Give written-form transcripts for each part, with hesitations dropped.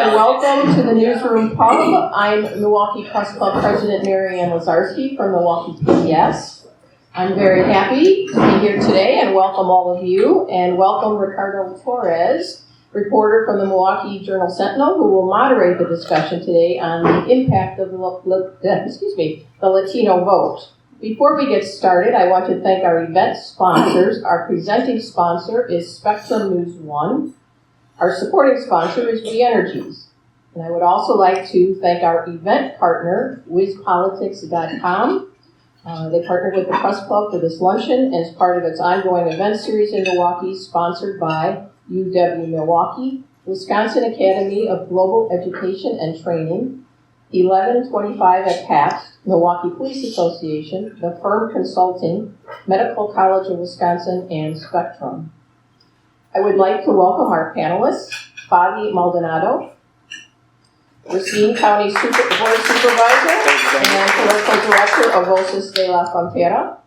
and welcome to the Newsroom Pub. I'm Milwaukee Press Club President Mary Ann Lazarski from Milwaukee PBS. I'm very happy to be here today and welcome all of you, and welcome Ricardo Torres, reporter from the Milwaukee Journal Sentinel, who will moderate the discussion today on the impact of the Latino vote. Before we get started, I want to thank our event sponsors. Our presenting sponsor is Spectrum News 1. Our supporting sponsor is Energies. And I would also like to thank our event partner, WizPolitics.com. They partnered with the Press Club for this luncheon as part of its ongoing event series in Milwaukee, sponsored by UW-Milwaukee, Wisconsin Academy of Global Education and Training, 1125 at PAPS, Milwaukee Police Association, the Firm Consulting, Medical College of Wisconsin, and Spectrum. I would like to welcome our panelists, Fabi Maldonado, Racine County Board Supervisor and Political Director of Voces de la Frontera,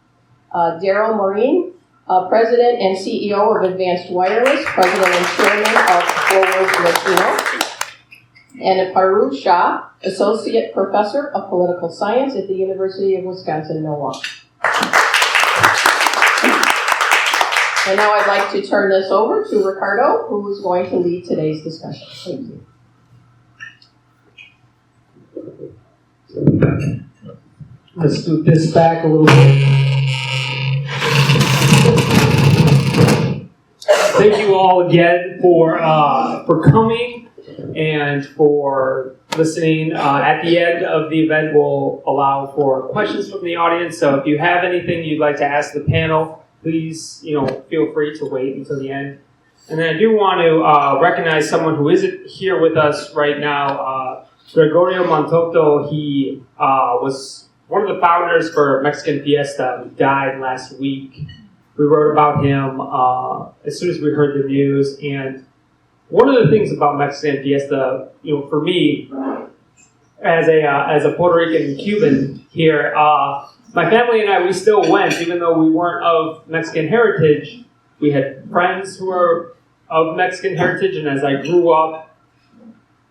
Darryl Morin, President and CEO of Advanced Wireless, President and Chairman of Forward Latino, and Paru Shah, Associate Professor of Political Science at the University of Wisconsin-Milwaukee. And now I'd like to turn this over to Ricardo, who is going to lead today's discussion. Thank you. Let's scoot this back a little bit. Thank you all again for coming and for listening. At the end of the event, we'll allow for questions from the audience. So if you have anything you'd like to ask the panel, please, feel free to wait until the end. And then I do want to recognize someone who isn't here with us right now. Gregorio Montoto, he was one of the founders for Mexican Fiesta. He died last week. We wrote about him as soon as we heard the news. And one of the things about Mexican Fiesta, for me, as a Puerto Rican and Cuban here, my family and I, we still went, even though we weren't of Mexican heritage. We had friends who were of Mexican heritage, and as I grew up,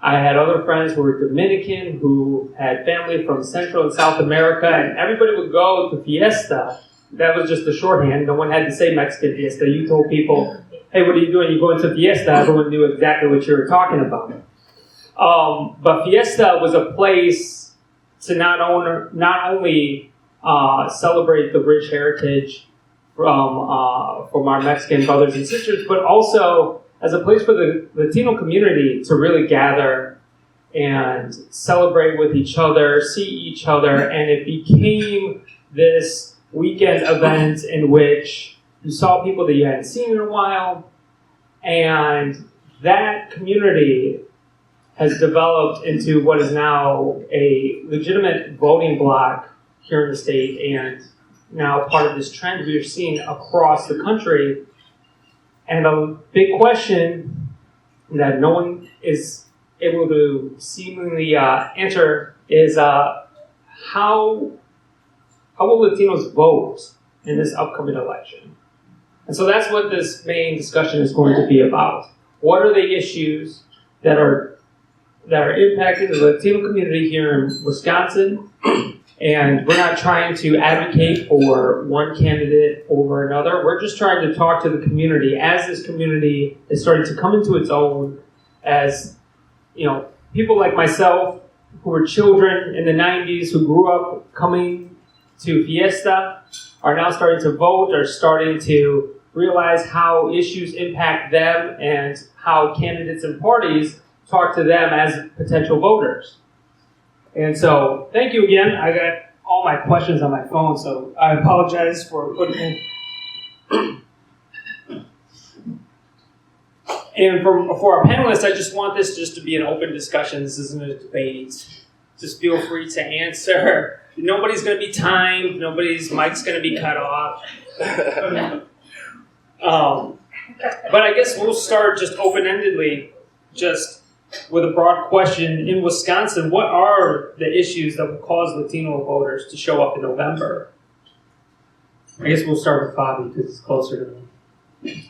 I had other friends who were Dominican, who had family from Central and South America, and everybody would go to Fiesta. That was just the shorthand. No one had to say Mexican Fiesta. You told people, hey, what are you doing? You going to Fiesta? Everyone knew exactly what you were talking about. But Fiesta was a place to not only celebrate the rich heritage from our Mexican brothers and sisters, but also as a place for the Latino community to really gather and celebrate with each other, see each other, and it became this weekend event in which you saw people that you hadn't seen in a while, and that community has developed into what is now a legitimate voting bloc here in the state, and now part of this trend we are seeing across the country. And a big question that no one is able to seemingly answer is how will Latinos vote in this upcoming election? And so that's what this main discussion is going to be about. What are the issues that are impacting the Latino community here in Wisconsin? And we're not trying to advocate for one candidate over another. We're just trying to talk to the community as this community is starting to come into its own, as people like myself who were children in the 90s who grew up coming to Fiesta are now starting to vote, are starting to realize how issues impact them and how candidates and parties talk to them as potential voters. And so, thank you again. I got all my questions on my phone, so I apologize for putting in. And for our panelists, I just want this just to be an open discussion. This isn't a debate. Just feel free to answer. Nobody's going to be timed. Nobody's mic's going to be cut off. But I guess we'll start just open-endedly, just with a broad question. In Wisconsin, what are the issues that will cause Latino voters to show up in November? I guess we'll start with Fabi because it's closer to me.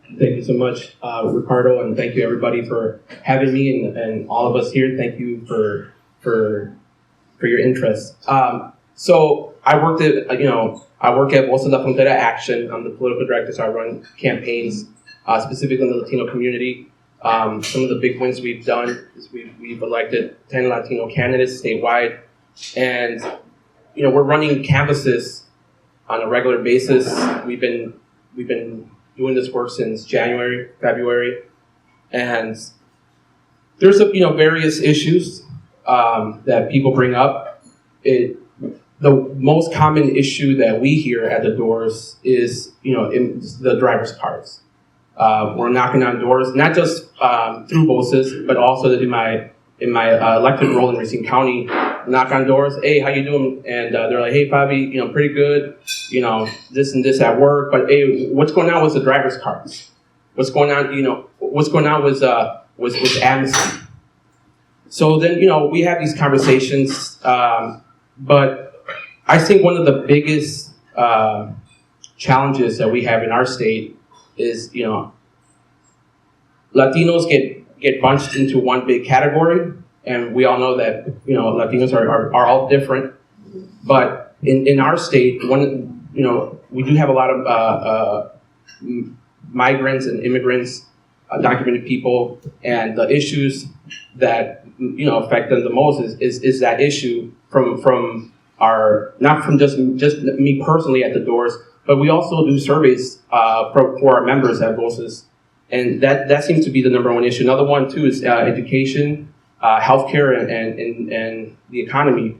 Thank you so much, Ricardo, and thank you everybody for having me and all of us here. Thank you for your interest. So I work at Voces de Frontera Action. I'm the political director, so I run campaigns specifically in the Latino community. Some of the big wins we've done is we've elected 10 Latino candidates statewide, and we're running canvases on a regular basis. We've been doing this work since January, February, and there's various issues that people bring up. The most common issue that we hear at the doors is in the driver's cards. We're knocking on doors, not just through Voces, but also in my elected role in Racine County. Knock on doors. Hey, how you doing? And they're like, hey, Fabi, pretty good. This and this at work. But hey, what's going on with the driver's cards? What's going on? What's going on with amnesty? So then, we have these conversations. But I think one of the biggest challenges that we have in our state is, Latinos get bunched into one big category, and we all know that Latinos are all different. But in our state, we do have a lot of migrants and immigrants, documented people, and the issues that affect them the most is that issue from our, not from just me personally at the doors, but we also do surveys for our members at Voces, and that seems to be the number one issue. Another one too is education, healthcare, and the economy.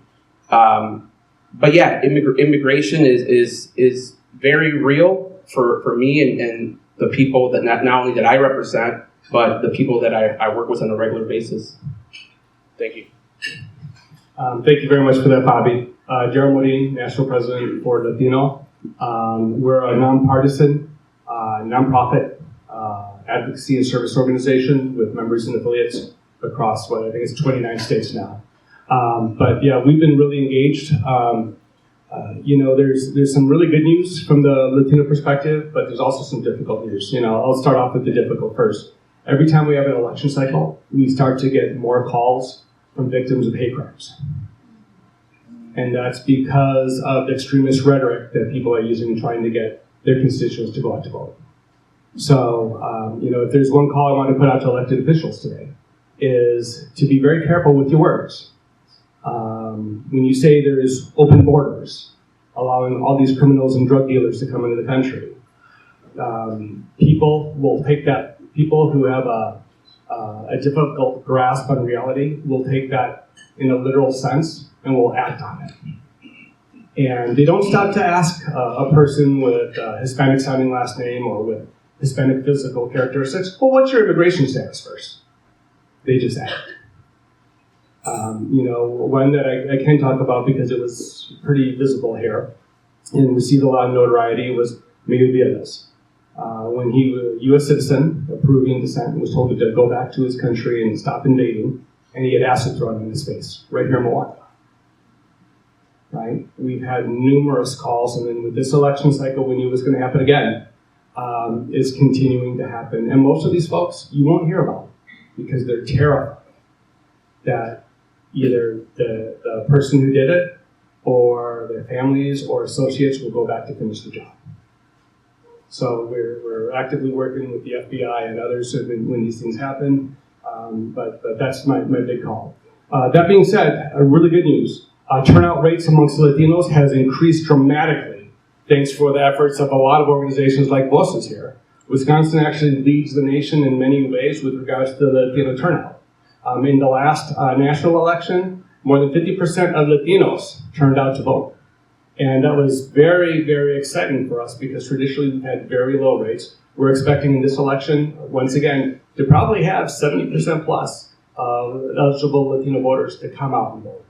But yeah, immigration is very real for me and the people that not only that I represent, but the people that I work with on a regular basis. Thank you. Thank you very much for that, Fabi. Darryl Morin, National President for Latino. We're a nonpartisan, nonprofit advocacy and service organization with members and affiliates across I think it's 29 states now. But yeah, we've been really engaged. There's some really good news from the Latino perspective, but there's also some difficult news. I'll start off with the difficult first. Every time we have an election cycle, we start to get more calls from victims of hate crimes. And that's because of the extremist rhetoric that people are using trying to get their constituents to go out to vote. So, if there's one call I want to put out to elected officials today, is to be very careful with your words. When you say there's open borders, allowing all these criminals and drug dealers to come into the country, people will take that, people who have a difficult grasp on reality will take that in a literal sense and will act on it. And they don't stop to ask a person with a Hispanic sounding last name or with Hispanic physical characteristics, well, what's your immigration status first? They just act. One that I can talk about because it was pretty visible here and received a lot of notoriety was Miguel Villegas. When he was a U.S. citizen, approving descent, was told to go back to his country and stop invading, and he had acid thrown in his face, right here in Milwaukee. Right? We've had numerous calls, and then with this election cycle, we knew it was going to happen again, is continuing to happen. And most of these folks, you won't hear about because they're terrified that either the person who did it or their families or associates will go back to finish the job. So we're actively working with the FBI and others when these things happen, but that's my big call. That being said, really good news. Turnout rates amongst Latinos has increased dramatically thanks for the efforts of a lot of organizations like Voces here. Wisconsin actually leads the nation in many ways with regards to the Latino turnout. In the last national election, more than 50% of Latinos turned out to vote. And that was very, very exciting for us because traditionally we've had very low rates. We're expecting in this election, once again, to probably have 70% plus eligible Latino voters to come out and vote.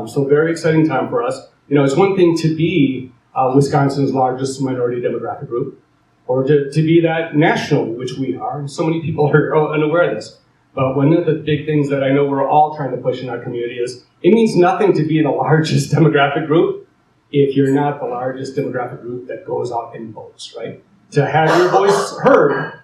So very exciting time for us. It's one thing to be Wisconsin's largest minority demographic group, or to be that nationally, which we are, and so many people are unaware of this. But one of the big things that I know we're all trying to push in our community is it means nothing to be the largest demographic group if you're not the largest demographic group that goes out and votes, right? to have your voice heard,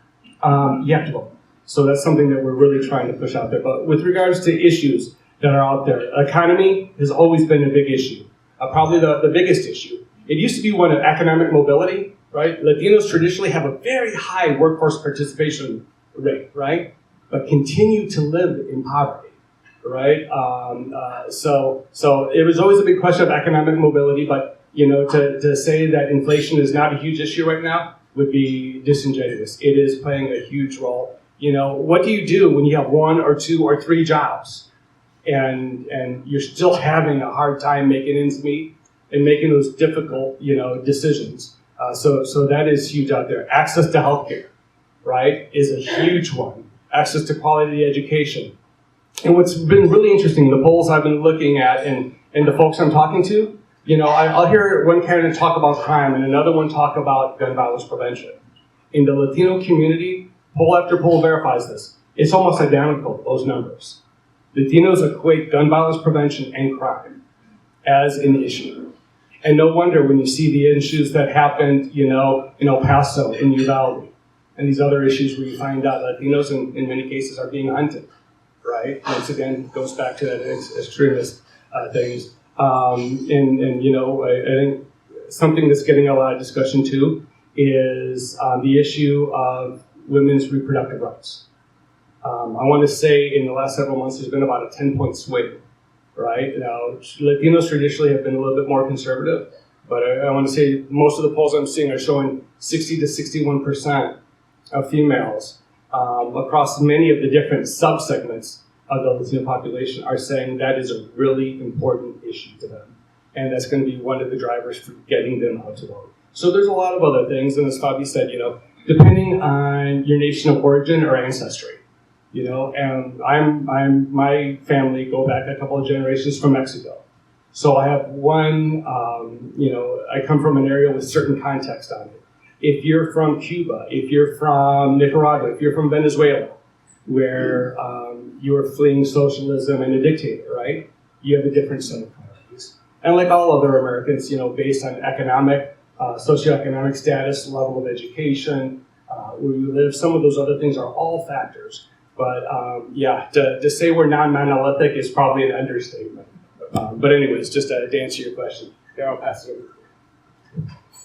you have to vote. So that's something that we're really trying to push out there. But with regards to issues that are out there, economy has always been a big issue. Probably the biggest issue. It used to be one of economic mobility, right? Latinos traditionally have a very high workforce participation rate, right? But continue to live in poverty, right? So it was always a big question of economic mobility, but to say that inflation is not a huge issue right now would be disingenuous. It is playing a huge role. What do you do when you have 1 or 2 or 3 jobs and you're still having a hard time making ends meet and making those difficult, decisions? So that is huge out there. Access to healthcare, right, is a huge one. Access to quality education. And what's been really interesting, the polls I've been looking at and the folks I'm talking to, I'll hear one candidate talk about crime and another one talk about gun violence prevention. In the Latino community, poll after poll verifies this. It's almost identical, those numbers. Latinos equate gun violence prevention and crime as an issue. And no wonder when you see the issues that happened, in El Paso, in Uvalde, and these other issues where you find out Latinos in many cases are being hunted, right? Once again, goes back to that extremist things. I think something that's getting a lot of discussion too is the issue of women's reproductive rights. I want to say in the last several months there's been about a 10-point swing, right? Now, Latinos traditionally have been a little bit more conservative, but I want to say most of the polls I'm seeing are showing 60 to 61% of females across many of the different subsegments of the Latino population are saying that is a really important issue to them. And that's going to be one of the drivers for getting them out to vote. So there's a lot of other things, and as Fabi said, depending on your nation of origin or ancestry, and my family go back a couple of generations from Mexico. So I have one, I come from an area with certain context on it. If you're from Cuba, if you're from Nicaragua, if you're from Venezuela, where you're fleeing socialism and a dictator, right? You have a different set of priorities. And like all other Americans, based on economic, socioeconomic status, level of education, where you live, some of those other things are all factors. But to say we're non-monolithic is probably an understatement. But anyways, just to answer your question, Darryl, I'll pass it over.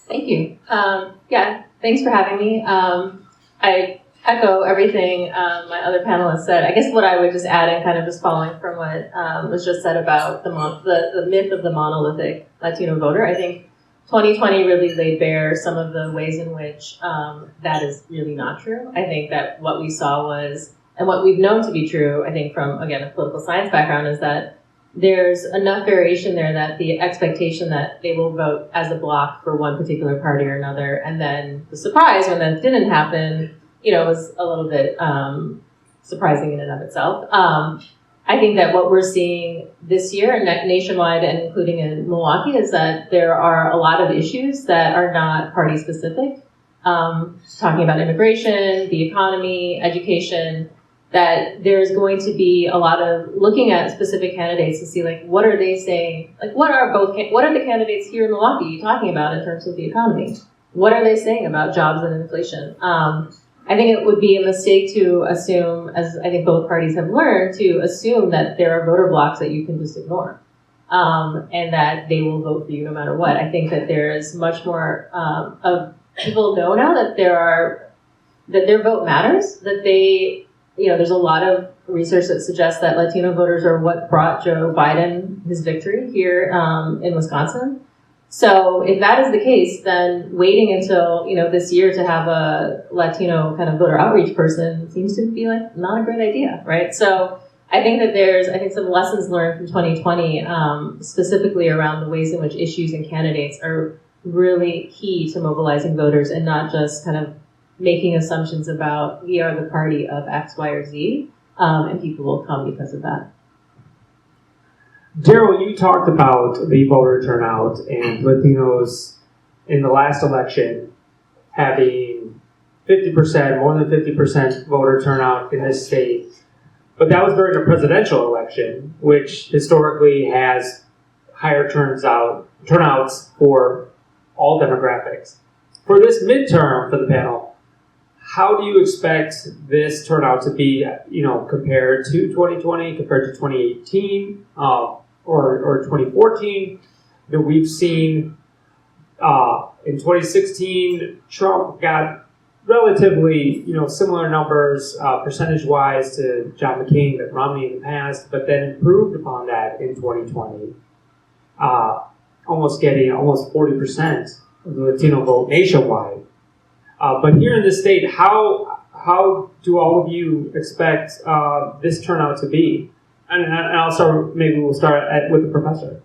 Thank you. Thanks for having me. I echo everything my other panelists said. I guess what I would just add, and kind of just following from what was just said about the myth of the monolithic Latino voter, I think 2020 really laid bare some of the ways in which that is really not true. I think that what we saw was, and what we've known to be true, I think from, again, a political science background, is that there's enough variation there that the expectation that they will vote as a bloc for one particular party or another, and then the surprise when that didn't happen, was a little bit surprising in and of itself. I think that what we're seeing this year, nationwide and including in Milwaukee, is that there are a lot of issues that are not party specific. Talking about immigration, the economy, education, that there's going to be a lot of looking at specific candidates to see, what are they saying? What are the candidates here in Milwaukee talking about in terms of the economy? What are they saying about jobs and inflation? I think it would be a mistake to assume, as I think both parties have learned, to assume that there are voter blocks that you can just ignore, and that they will vote for you no matter what. I think that there is much more of people know now that their vote matters, that there's a lot of research that suggests that Latino voters are what brought Joe Biden his victory here in Wisconsin. So if that is the case, then waiting until, this year to have a Latino kind of voter outreach person seems to be not a great idea, right? So I think that there's, some lessons learned from 2020, specifically around the ways in which issues and candidates are really key to mobilizing voters and not just kind of making assumptions about we are the party of X, Y, or Z, and people will come because of that. Darryl, you talked about the voter turnout and Latinos in the last election having 50%, more than 50% voter turnout in this state. But that was during a presidential election, which historically has higher turnouts for all demographics. For this midterm for the panel, how do you expect this turnout to be, compared to 2020, compared to 2018, or 2014? That we've seen in 2016, Trump got relatively, similar numbers percentage-wise to John McCain and Romney in the past, but then improved upon that in 2020, almost getting almost 40% of the Latino vote nationwide. But here in this state, how do all of you expect this turnout to be? And also, maybe we'll start with the professor.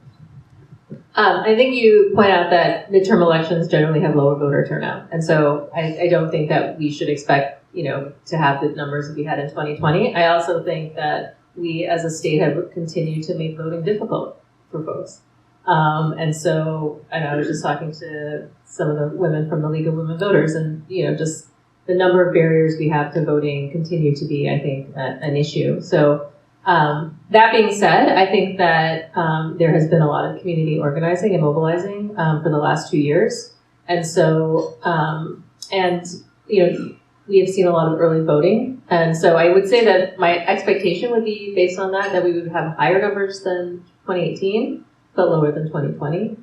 I think you point out that midterm elections generally have lower voter turnout. And so I don't think that we should expect, to have the numbers that we had in 2020. I also think that we as a state have continued to make voting difficult for folks. And I was just talking to some of the women from the League of Women Voters, and, just the number of barriers we have to voting continue to be, I think, an issue. So that being said, I think that there has been a lot of community organizing and mobilizing for the last 2 years. And so, we have seen a lot of early voting. And so I would say that my expectation would be based on that we would have higher numbers than 2018, but lower than 2020.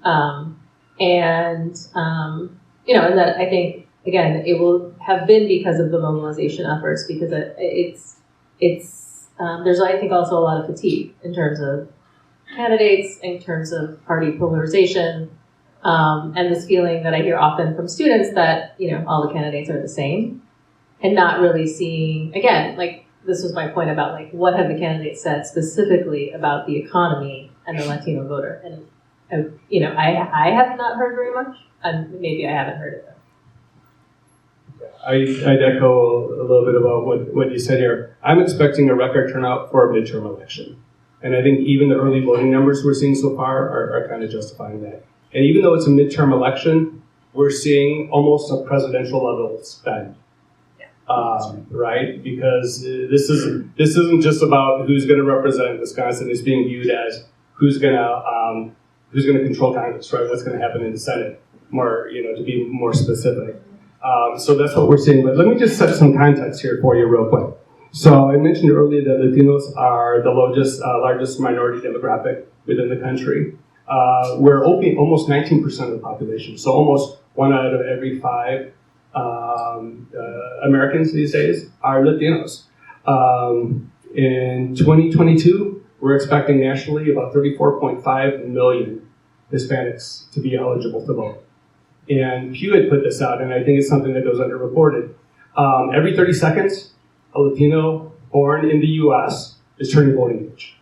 And that I think, again, it will have been because of the mobilization efforts, because there's, I think, also a lot of fatigue in terms of candidates, in terms of party polarization, and this feeling that I hear often from students that, all the candidates are the same, and not really seeing, again, this was my point about, what have the candidates said specifically about the economy and the Latino voter. And, I have not heard very much, and maybe I haven't heard it. I'd echo a little bit about what you said here. I'm expecting a record turnout for a midterm election. And I think even the early voting numbers we're seeing so far are kind of justifying that. And even though it's a midterm election, we're seeing almost a presidential level spend. Right? Because this isn't just about who's going to represent Wisconsin. It's being viewed as who's going to control Congress, right? What's going to happen in the Senate, more, to be more specific. So that's what we're seeing. But let me just set some context here for you real quick. So I mentioned earlier that Latinos are the largest minority demographic within the country. We're almost 19% of the population. So almost 1 out of every 5 Americans these days are Latinos. In 2022, we're expecting nationally about 34.5 million Hispanics to be eligible to vote. And Pew had put this out, and I think it's something that goes underreported. Every 30 seconds, a Latino born in the U.S. is turning voting age.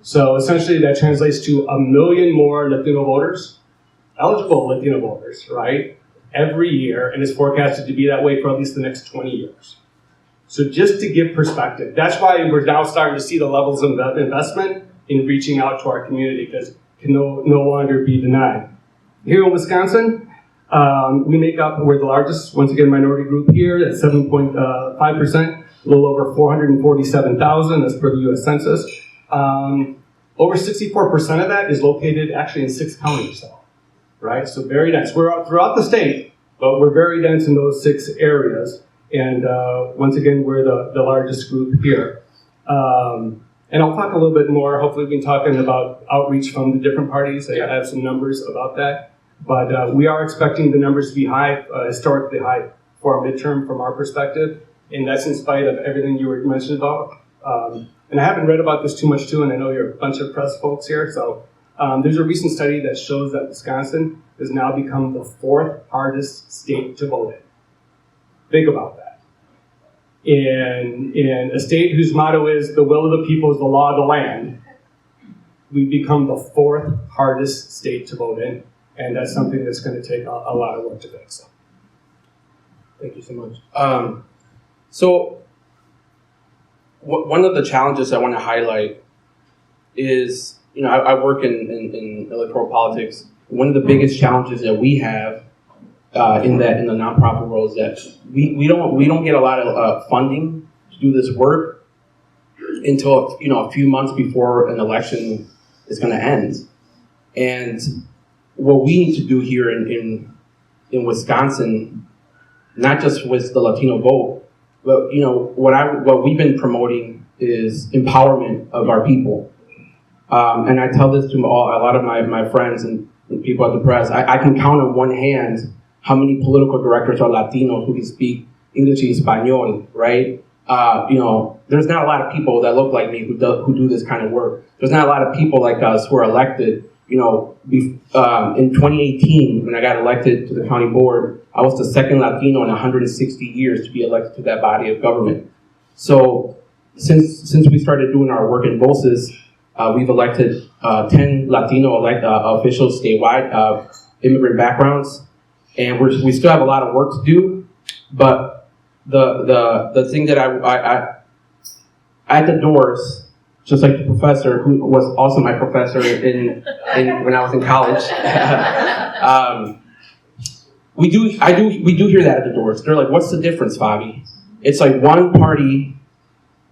So essentially that translates to 1 million more Latino voters, eligible Latino voters, right, every year, and is forecasted to be that way for at least the next 20 years. So just to give perspective, that's why we're now starting to see the levels of investment in reaching out to our community, because it can no longer be denied. Here in Wisconsin, we're the largest, once again, minority group here at 7.5%, a little over 447,000, that's per the U.S. Census. Over 64% of that is located actually in 6 counties, though, right? So very dense. We're out throughout the state, but we're very dense in those 6 areas. And once again, we're the largest group here. And I'll talk a little bit more. Hopefully we can talk about outreach from the different parties. I have some numbers about that. But we are expecting the numbers to be high, historically high for our midterm from our perspective. And that's in spite of everything you were mentioning about. And I haven't read about this too much too, and I know you're a bunch of press folks here. So there's a recent study that shows that Wisconsin has now become the 4th hardest state to vote in. Think about that. In a state whose motto is the will of the people is the law of the land, we've become the 4th hardest state to vote in. And that's something that's going to take a lot of work to fix. So, thank you so much. So one of the challenges I want to highlight is, I work in electoral politics. One of the biggest challenges that we have in the nonprofit world is that we don't get a lot of funding to do this work until a few months before an election is going to end. And what we need to do here in in Wisconsin, not just with the Latino vote, but what we've been promoting is empowerment of our people. And I tell this to a lot of my friends and people at the press. I can count on one hand how many political directors are Latinos who can speak English and Espanol, right? There's not a lot of people that look like me who do this kind of work. There's not a lot of people like us who are elected. In 2018, when I got elected to the county board, I was the second Latino in 160 years to be elected to that body of government. So since we started doing our work in Voces, we've elected 10 Latino officials statewide, immigrant backgrounds, and we still have a lot of work to do. But the thing that I at the doors, just like the professor who was also my professor when I was in college, we do hear that at the doors. They're like, "What's the difference, Fabi?" It's like one party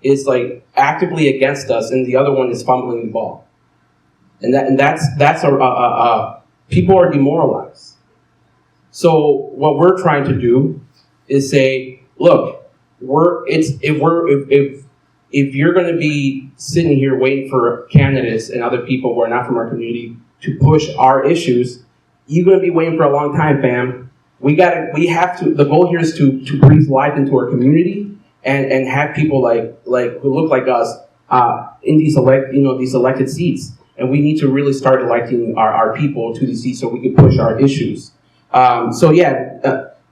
is like actively against us, and the other one is fumbling the ball, and that's people are demoralized. So what we're trying to do is say, look, if you're going to be sitting here waiting for candidates and other people who are not from our community to push our issues, you're going to be waiting for a long time, fam. We have to. The goal here is to breathe life into our community and have people like who look like us in these elected seats. And we need to really start electing our people to these seats so we can push our issues.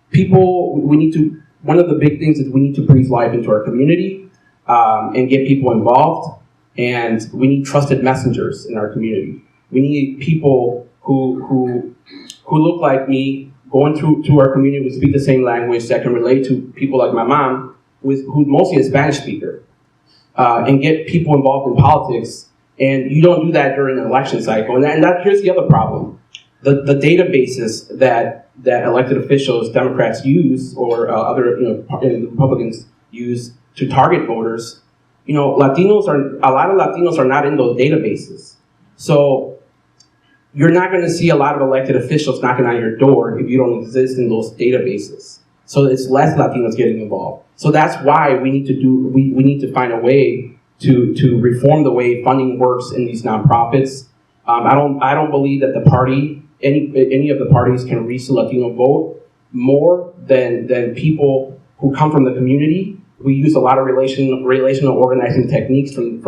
People, we need to. One of the big things is we need to breathe life into our community and get people involved. And we need trusted messengers in our community. We need people who look like me, going to our community, who speak the same language, that can relate to people like my mom, who's mostly a Spanish speaker, and get people involved in politics. And you don't do that during an election cycle. And here's the other problem. The databases that elected officials, Democrats use, or other Republicans use to target voters, a lot of Latinos are not in those databases. So you're not going to see a lot of elected officials knocking on your door if you don't exist in those databases. So it's less Latinos getting involved. So that's why we need to find a way to reform the way funding works in these nonprofits. I don't believe that any of the parties can reach the Latino vote more than people who come from the community. We use a lot of relational organizing techniques from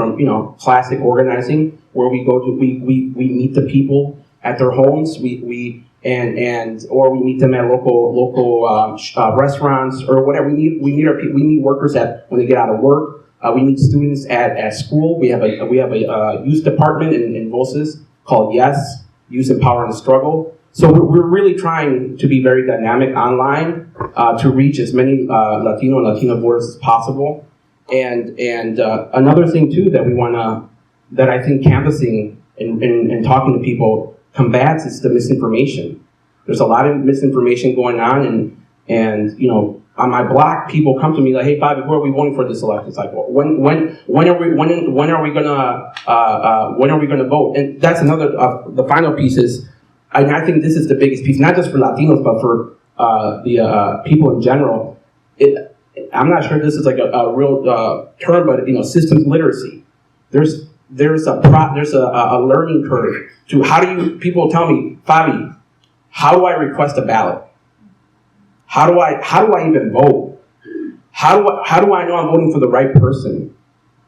classic organizing, where we meet the people at their homes, or we meet them at local restaurants or whatever. We meet workers when they get out of work. We meet students at school. We have a youth department in Voces called Yes, Youth Empower and Struggle. So we're really trying to be very dynamic online to reach as many Latino and Latina voters as possible. And another thing too that I think canvassing and talking to people combats is the misinformation. There's a lot of misinformation going on, and on my block, people come to me like, "Hey, Fabi, who are we voting for this election cycle? When are we gonna vote?" And that's another. The final piece is, I think this is the biggest piece, not just for Latinos, but for the people in general. I'm not sure this is like a real term, but systems literacy. There's a learning curve to people tell me, "Fabi, how do I request a ballot? How do I even vote? How do I know I'm voting for the right person?"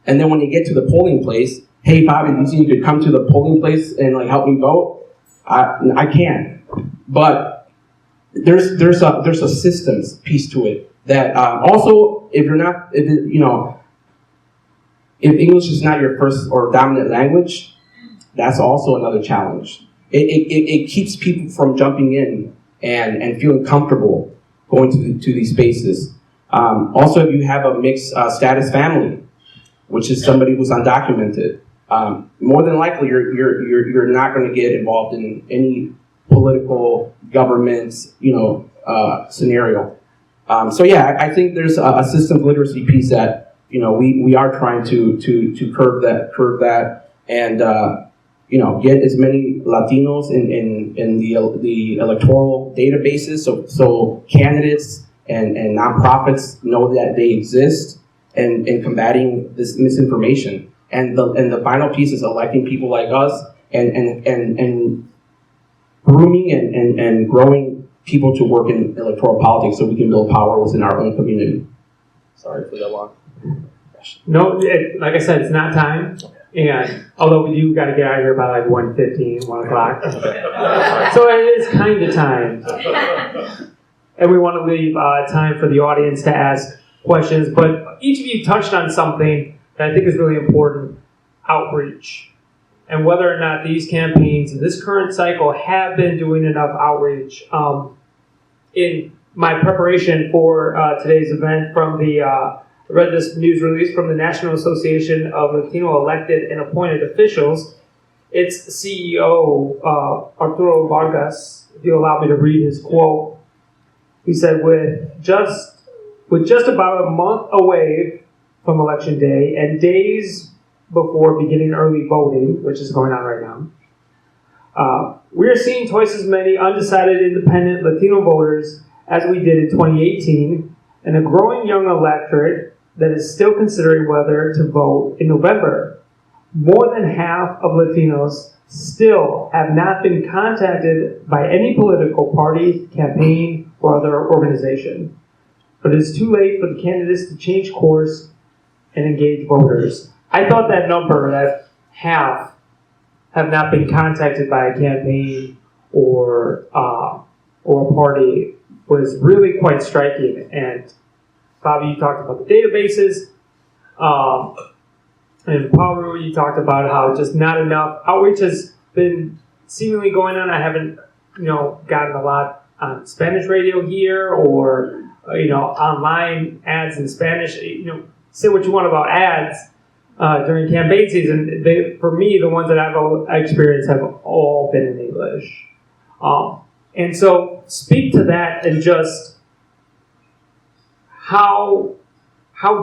And then when you get to the polling place, "Hey, Fabi, you think you could come to the polling place and help me vote?" I can, but there's a systems piece to it that also if English is not your first or dominant language, that's also another challenge. It keeps people from jumping in and feeling comfortable going to these spaces. Also, if you have a mixed status family, which is somebody who's undocumented, more than likely you're not going to get involved in any political government scenario. I think there's a systems literacy piece that we are trying to curve that, and get as many Latinos in the electoral databases, so candidates and nonprofits know that they exist, and combating this misinformation. And the final piece is electing people like us and grooming and growing people to work in electoral politics so we can build power within our own community. Sorry for that long. No, like I said, it's not time. And although we do got to get out of here by like 1:15, 1 o'clock. So it is kind of time. And we want to leave time for the audience to ask questions. But each of you touched on something that I think is really important: outreach. And whether or not these campaigns in this current cycle have been doing enough outreach. In my preparation for today's event, I read this news release from the National Association of Latino Elected and Appointed Officials. Its CEO, Arturo Vargas, if you allow me to read his quote, he said, with just about a month away from Election Day and days before beginning early voting, which is going on right now, we are seeing twice as many undecided independent Latino voters as we did in 2018, and a growing young electorate that is still considering whether to vote in November. More than half of Latinos still have not been contacted by any political party, campaign, or other organization. But it is too late for the candidates to change course and engage voters. I thought that number, that half have not been contacted by a campaign or a party, was really quite striking. And Fabi, you talked about the databases. And Paru, you talked about how just not enough outreach has been seemingly going on. I haven't, gotten a lot on Spanish radio here or, online ads in Spanish. Say what you want about ads during campaign season. For me, the ones that I've experienced have all been in English. And so speak to that and just how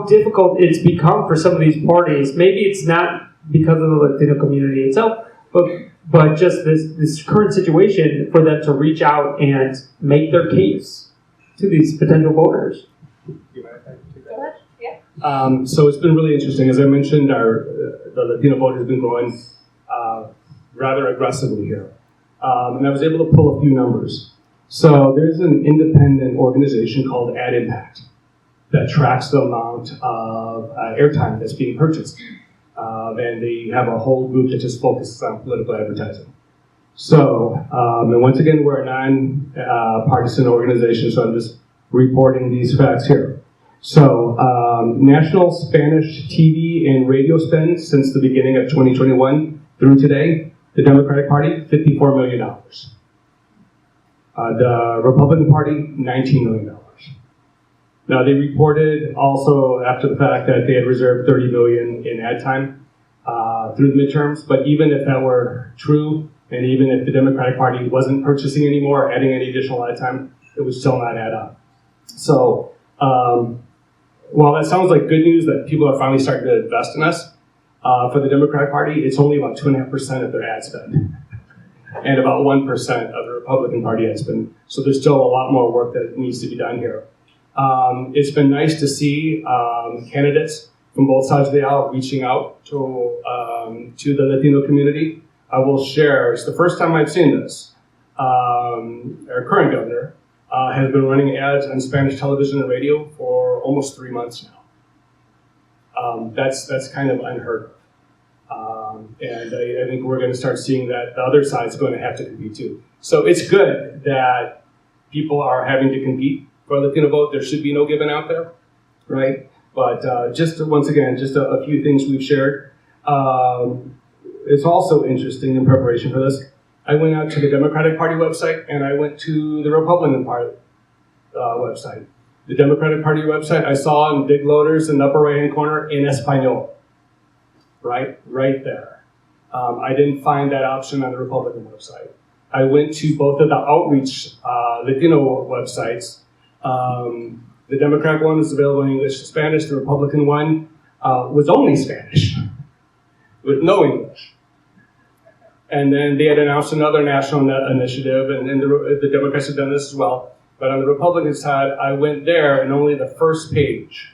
difficult it's become for some of these parties. Maybe it's not because of the Latino community itself, but just this current situation for them to reach out and make their case to these potential voters. So it's been really interesting. As I mentioned, the Latino vote has been growing rather aggressively here. And I was able to pull a few numbers. So there's an independent organization called Ad Impact that tracks the amount of airtime that's being purchased. And they have a whole group that just focuses on political advertising. So, and once again, we're a non-partisan organization, so I'm just reporting these facts here. So, national Spanish TV and radio spend since the beginning of 2021 through today, the Democratic Party, $54 million. The Republican Party, $19 million. Now, they reported also after the fact that they had reserved $30 million in ad time through the midterms, but even if that were true, and even if the Democratic Party wasn't purchasing anymore or adding any additional ad time, it would still not add up. So, while that sounds like good news that people are finally starting to invest in us, for the Democratic Party, it's only about 2.5% of their ad spend, and about 1% of the Republican Party ad spend. So there's still a lot more work that needs to be done here. It's been nice to see candidates from both sides of the aisle reaching out to the Latino community. I will share, it's the first time I've seen this. Our current governor has been running ads on Spanish television and radio for almost 3 months now. That's kind of unheard of. And I think we're going to start seeing that the other side's going to have to compete too. So it's good that people are having to compete for the Latino vote. There should be no given out there, right? But just once again, just a few things we've shared. It's also interesting in preparation for this. I went out to the Democratic Party website and I went to the Republican Party website. The Democratic Party website I saw in big loaders in the upper right-hand corner in Espanol, right there. I didn't find that option on the Republican website. I went to both of the outreach Latino websites. The Democratic one was available in English and Spanish. The Republican one was only Spanish, with no English. And then they had announced another national initiative, and the Democrats have done this as well. But on the Republican side, I went there, and only the first page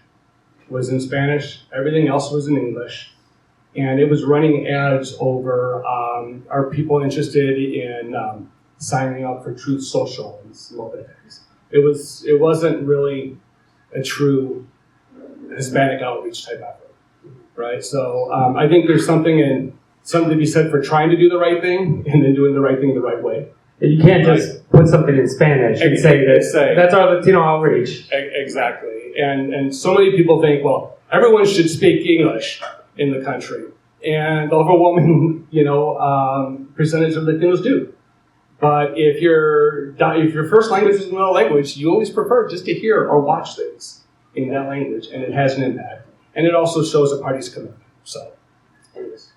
was in Spanish. Everything else was in English. And it was running ads over, are people interested in signing up for Truth Social and some other things. It wasn't really a true Hispanic outreach type effort, right? So I think there's something to be said for trying to do the right thing and then doing the right thing the right way. You can't just put something in Spanish and say that's our Latino outreach. Exactly. And so many people think, well, everyone should speak English in the country. And the overwhelming, percentage of Latinos do. But if your first language is another language, you always prefer just to hear or watch things in that language, and it has an impact. And it also shows a party's commitment. So, anyways.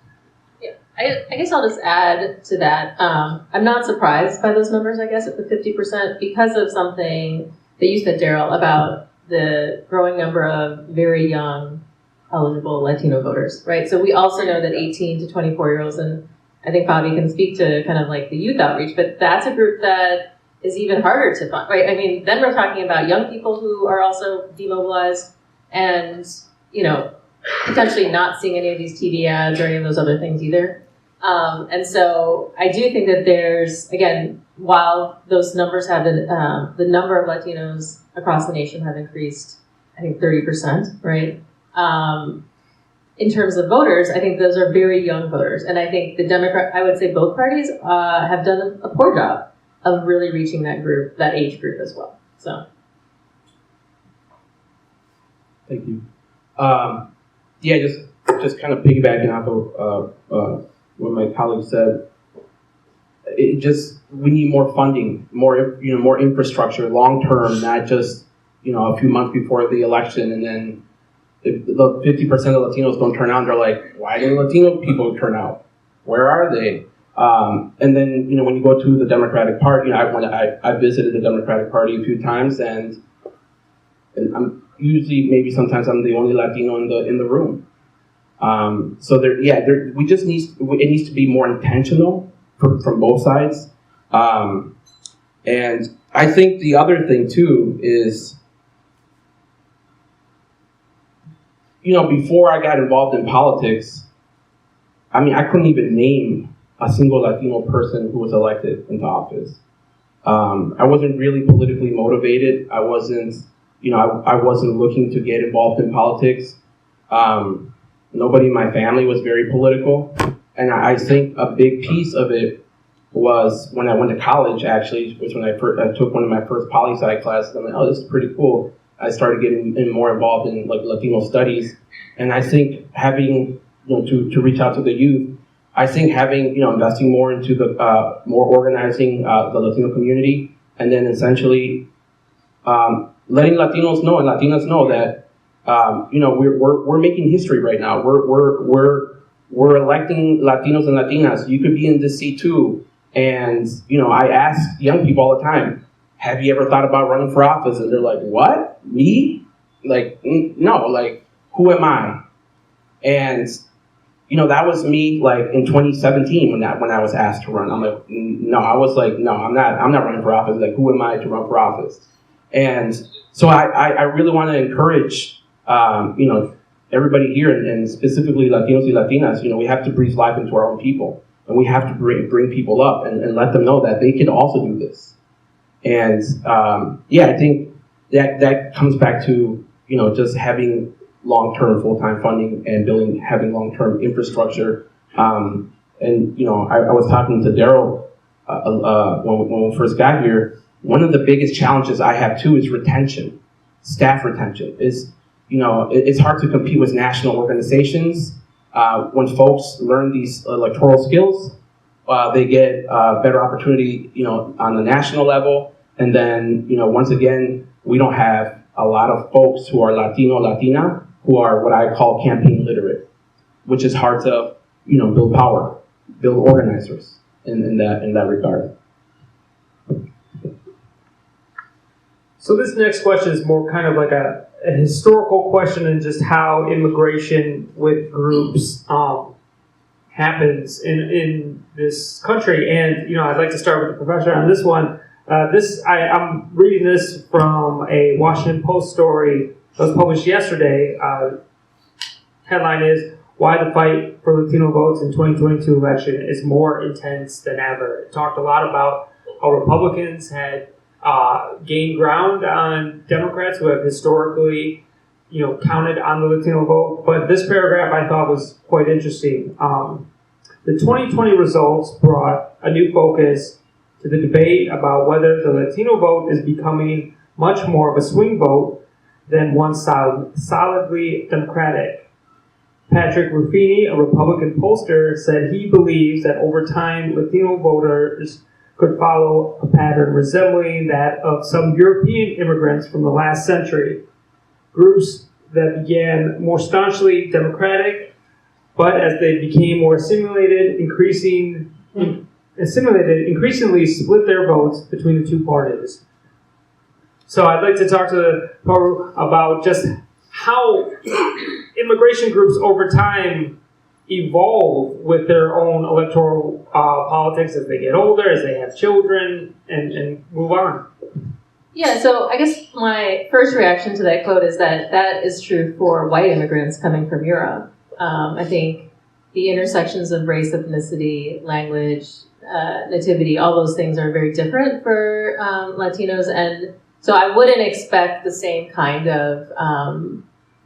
Yeah, I guess I'll just add to that. I'm not surprised by those numbers, I guess, at the 50% because of something that you said, Darryl, about the growing number of very young eligible Latino voters, right? So we also know that 18 to 24-year-olds, and I think Fabi can speak to kind of like the youth outreach, but that's a group that is even harder to find, right? I mean, then we're talking about young people who are also demobilized and, potentially not seeing any of these TV ads or any of those other things either. And so I do think that there's, again, while those numbers have been, the number of Latinos across the nation have increased, I think 30%, right? In terms of voters, I think those are very young voters. And I think I would say both parties have done a poor job of really reaching that group, that age group as well. So. Thank you. Just kind of piggybacking off of what my colleague said. We need more funding, more infrastructure, long term, not just a few months before the election, and then if the 50% of Latinos don't turn out, they're like, why didn't Latino people turn out? Where are they? And then when you go to the Democratic Party, I visited the Democratic Party a few times, and I'm usually sometimes I'm the only Latino in the room. So it needs to be more intentional from both sides. And I think the other thing too is, before I got involved in politics, I couldn't even name a single Latino person who was elected into office. I wasn't really politically motivated. I wasn't looking to get involved in politics. Nobody in my family was very political. And I think a big piece of it was when I went to college, actually, was when I took one of my first poli-sci classes. I'm like, oh, this is pretty cool. I started getting more involved in Latino studies. And I think having, to reach out to the youth, I think having, investing more into the, more organizing the Latino community, and then essentially letting Latinos know and Latinas know that, we're making history right now. We're electing Latinos and Latinas. You could be in this seat too. And, I ask young people all the time, have you ever thought about running for office? And they're like, what? Me? Like, no, like, who am I? And, that was me, like, in 2017 when I was asked to run. I'm like, no, I'm not running for office. Like, who am I to run for office? And so I really want to encourage, everybody here, and specifically Latinos and Latinas, we have to breathe life into our own people. And we have to bring people up and let them know that they can also do this. And I think that comes back to, just having long-term full-time funding and having long-term infrastructure. And, I was talking to Darryl when we first got here. One of the biggest challenges I have too is retention, staff retention. It's hard to compete with national organizations. When folks learn these electoral skills, they get better opportunity, on the national level. And then, once again, we don't have a lot of folks who are Latino, Latina, who are what I call campaign literate, which is hard to, build power, build organizers in that regard. So this next question is more kind of like a historical question, and just how immigration with groups happens in this country. And, I'd like to start with the professor on this one. I'm reading this from a Washington Post story that was published yesterday. Headline is, "Why the Fight for Latino Votes in 2022 Election is More Intense Than Ever." It talked a lot about how Republicans had gained ground on Democrats who have historically counted on the Latino vote. But this paragraph I thought was quite interesting. The 2020 results brought a new focus to the debate about whether the Latino vote is becoming much more of a swing vote than one solidly Democratic. Patrick Ruffini, a Republican pollster, said he believes that over time Latino voters could follow a pattern resembling that of some European immigrants from the last century. Groups that began more staunchly Democratic, but as they became more assimilated, increasingly split their votes between the two parties. So I'd like to talk to Paru about just how immigration groups over time evolve with their own electoral politics as they get older, as they have children, and move on. Yeah, so I guess my first reaction to that quote is that is true for white immigrants coming from Europe. I think the intersections of race, ethnicity, language, nativity, all those things are very different for Latinos, and so I wouldn't expect the same kind of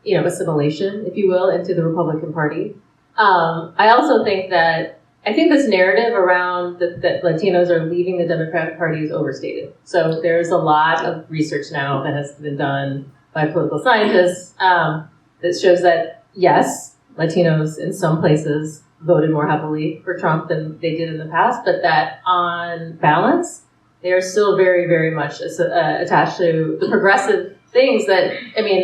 assimilation, if you will, into the Republican Party. I also think that this narrative around that Latinos are leaving the Democratic Party is overstated. So there's a lot of research now that has been done by political scientists that shows that, yes, Latinos in some places voted more heavily for Trump than they did in the past, but that on balance, they are still very, very much attached to the progressive things that,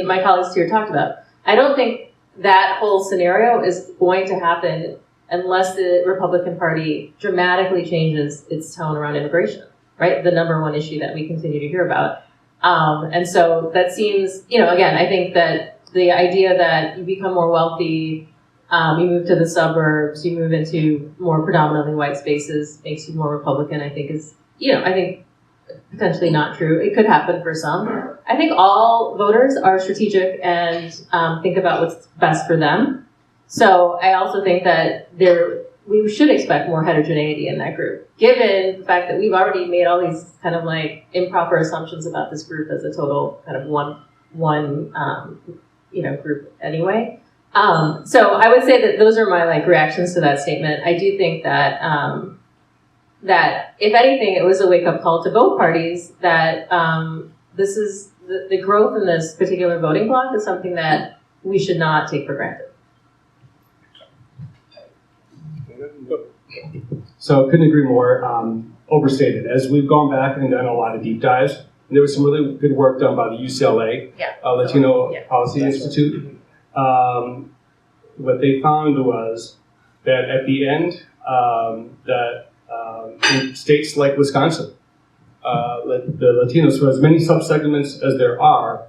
my colleagues here talked about. I don't think that whole scenario is going to happen unless the Republican Party dramatically changes its tone around immigration, right? The number one issue that we continue to hear about. And so that seems, again, I think that the idea that you become more wealthy, you move to the suburbs, you move into more predominantly white spaces, makes you more Republican, I think is, potentially not true. It could happen for some. I think all voters are strategic and think about what's best for them. So I also think that we should expect more heterogeneity in that group, given the fact that we've already made all these kind of like improper assumptions about this group as a total kind of one group anyway. So I would say that those are my reactions to that statement. I do think that that if anything, it was a wake-up call to both parties that this is the growth in this particular voting bloc is something that we should not take for granted. So couldn't agree more. Overstated. As we've gone back and done a lot of deep dives, there was some really good work done by the UCLA Latino Policy Institute. What they found was that at the end, in states like Wisconsin, the Latinos, for as many subsegments as there are,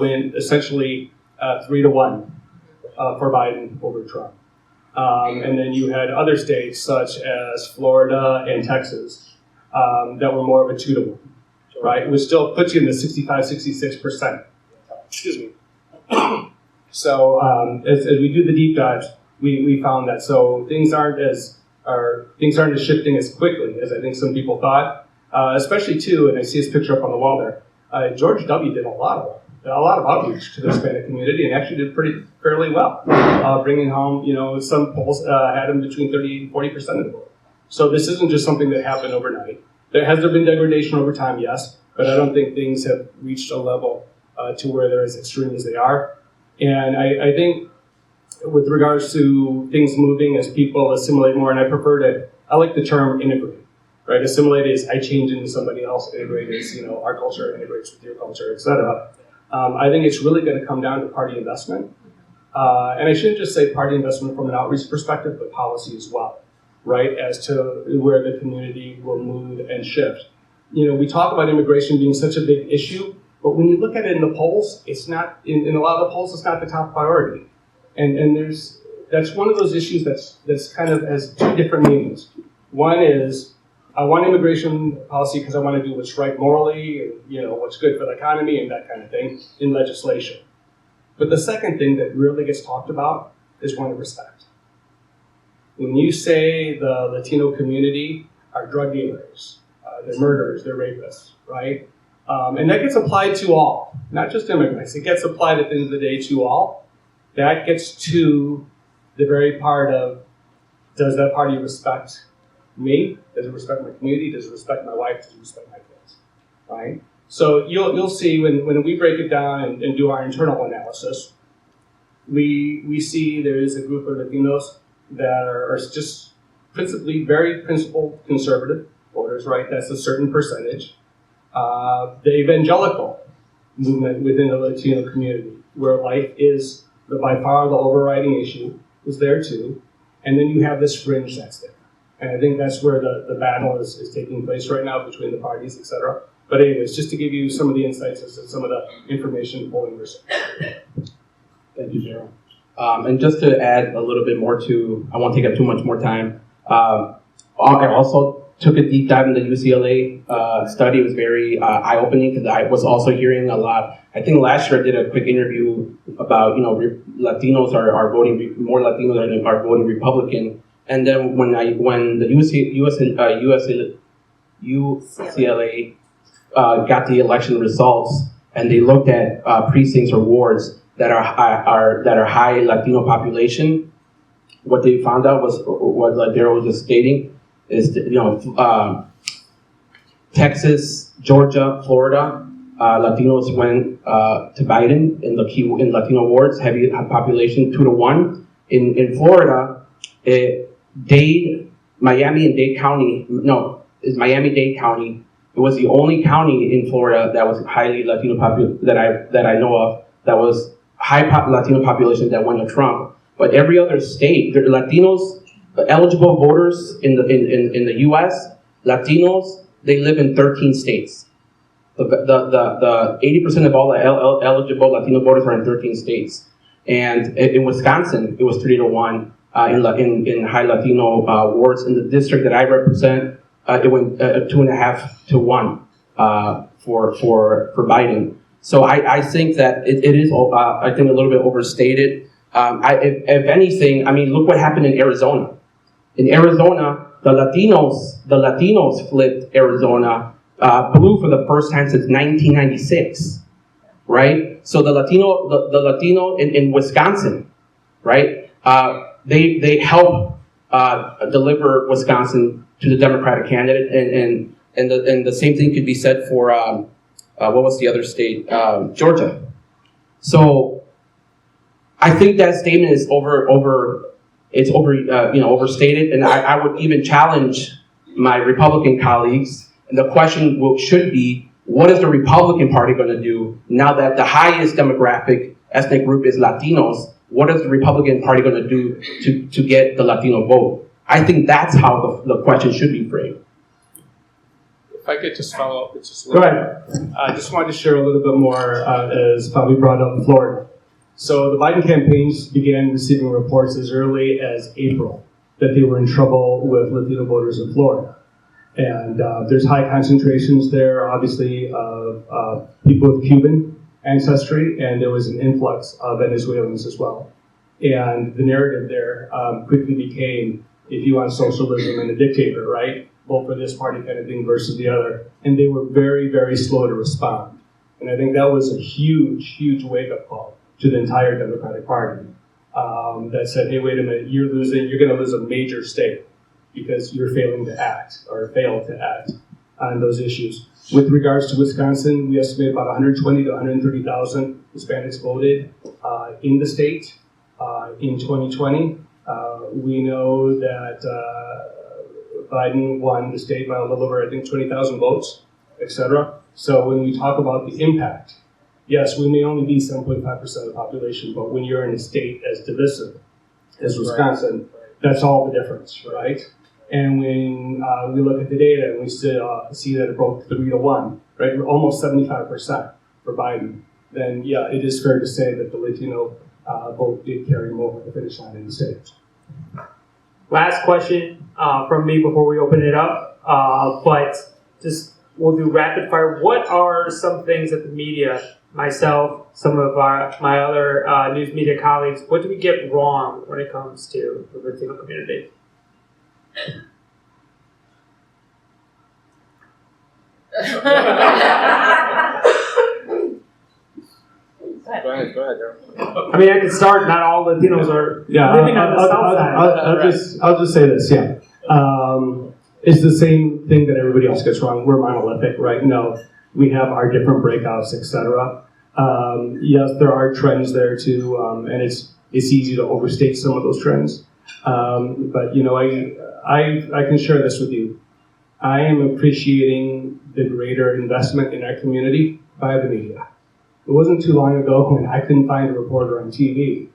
win essentially 3-1 for Biden over Trump. And then you had other states such as Florida and Texas that were more of a 2-1, right? Which still puts you in the 65-66%. Excuse me. So as we do the deep dives, we found that things aren't as shifting as quickly as I think some people thought. Especially too, and I see his picture up on the wall there. George W. did a lot of outreach to the Hispanic community and actually did fairly well, bringing home, some polls had him between 38 and 40% of the vote. So this isn't just something that happened overnight. Has there been degradation over time? Yes, but I don't think things have reached a level to where they're as extreme as they are. And I think with regards to things moving as people assimilate more, and I like the term integrate. Right, assimilate is I change into somebody else. Integrate is our culture integrates with your culture, etc. I think it's really going to come down to party investment, and I shouldn't just say party investment from an outreach perspective, but policy as well, right? As to where the community will move and shift. We talk about immigration being such a big issue, but when you look at it in the polls, it's not in a lot of the polls. It's not the top priority, and there's that's one of those issues that's kind of has two different meanings. One is I want immigration policy because I want to do what's right morally and what's good for the economy and that kind of thing in legislation. But the second thing that really gets talked about is one of respect. When you say the Latino community are drug dealers, they're murderers, they're rapists, right? And that gets applied to all, not just immigrants. It gets applied at the end of the day to all. That gets to the very part of, does that party respect me? Does it respect my community? Does it respect my wife? Does it respect my kids? Right? So you'll see when we break it down and do our internal analysis, we see there is a group of Latinos that are just principally very principled conservative voters, right? That's a certain percentage. The evangelical movement within the Latino community, where life is by far the overriding issue, is there too. And then you have this fringe that's there. And I think that's where the battle is taking place right now between the parties, et cetera. But anyways, just to give you some of the insights as to some of the information polling results. Thank you, Darryl. And just to add a little bit more to, I won't take up too much more time. I also took a deep dive in the UCLA study. It was very eye-opening because I was also hearing a lot. I think last year I did a quick interview about, Latinos are voting, more Latinos are voting Republican. And then when the UCLA got the election results and they looked at precincts or wards that are high Latino population, what they found out was what Darryl was just stating is Texas, Georgia, Florida, Latinos went to Biden in Latino wards, heavy population 2-1. In Florida, Miami and Dade County. No, it's Miami-Dade County. It was the only county in Florida that was highly Latino that I know of that was high Latino population that went to Trump. But every other state, the Latinos, eligible voters in the U.S., Latinos, they live in 13 states. The 80% of all the eligible Latino voters are in 13 states. And in Wisconsin, it was 3-1 in high Latino wards. In the district that I represent, it went 2.5-1 for Biden. So I think that it is I think a little bit overstated. If anything, I mean, look what happened in Arizona. In Arizona, the Latinos flipped Arizona blue for the first time since 1996, right? So the Latino in Wisconsin, right? They help deliver Wisconsin to the Democratic candidate, and the same thing could be said for what was the other state? Georgia. So I think that statement is overstated, and I would even challenge my Republican colleagues. And the question should be, what is the Republican Party going to do now that the highest demographic ethnic group is Latinos? What is the Republican Party going to do to get the Latino vote? I think that's how the question should be framed. If I could just follow up with just a little bit. I just wanted to share a little bit more as Fabi brought up Florida. So the Biden campaigns began receiving reports as early as April that they were in trouble with Latino voters in Florida. And there's high concentrations there, obviously, of people with Cuban ancestry, and there was an influx of Venezuelans as well. And the narrative there quickly became, if you want socialism and a dictator, right? Vote for this party kind of thing versus the other. And they were very, very slow to respond. And I think that was a huge, huge wake-up call to the entire Democratic Party that said, hey, wait a minute, you're going to lose a major state because you're failing to act or failed to act on those issues. With regards to Wisconsin, we estimate about 120 to 130,000 Hispanics voted in the state in 2020. We know that Biden won the state by a little over, I think, 20,000 votes, et cetera. So when we talk about the impact, yes, we may only be 7.5% of the population, but when you're in a state as divisive as Wisconsin, that's all the difference, right? And when we look at the data and we see that it broke 3-1, right? We're almost 75% for Biden. Then, yeah, it is fair to say that the Latino vote did carry him over the finish line in the state. Last question from me before we open it up, but just we'll do rapid fire. What are some things that the media, myself, some of my other news media colleagues, what do we get wrong when it comes to the Latino community? Go ahead, Darryl. I mean, I can start. Not all Latinos are living on the south side. I'll just say this, yeah. It's the same thing that everybody else gets wrong. We're monolithic, right? No, we have our different breakouts, etc. Yes, there are trends there too, and it's easy to overstate some of those trends. But you know, I can share this with you. I am appreciating the greater investment in our community by the media. It wasn't too long ago when I couldn't find a reporter on TV,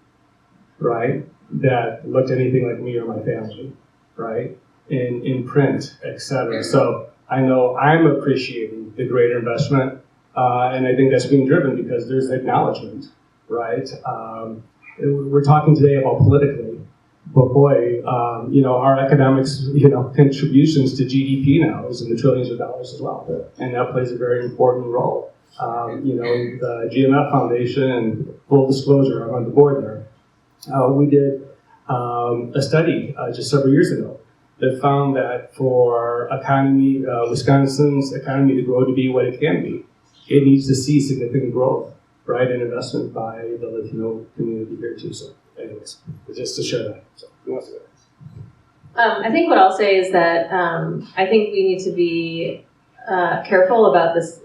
right, that looked anything like me or my family, right, in print, etc. So I know I'm appreciating the greater investment, and I think that's being driven because there's acknowledgement, right? We're talking today about politically, but boy, you know, our economics, you know, contributions to GDP now is in the trillions of dollars as well, and that plays a very important role. You know, the GMF Foundation, and full disclosure, I'm on the board there. We did a study just several years ago that found that for Wisconsin's economy to grow to be what it can be, it needs to see significant growth, right, and investment by the Latino community here too. So, anyways, just to share that. So, who wants to go? I think what I'll say is that I think we need to be careful about this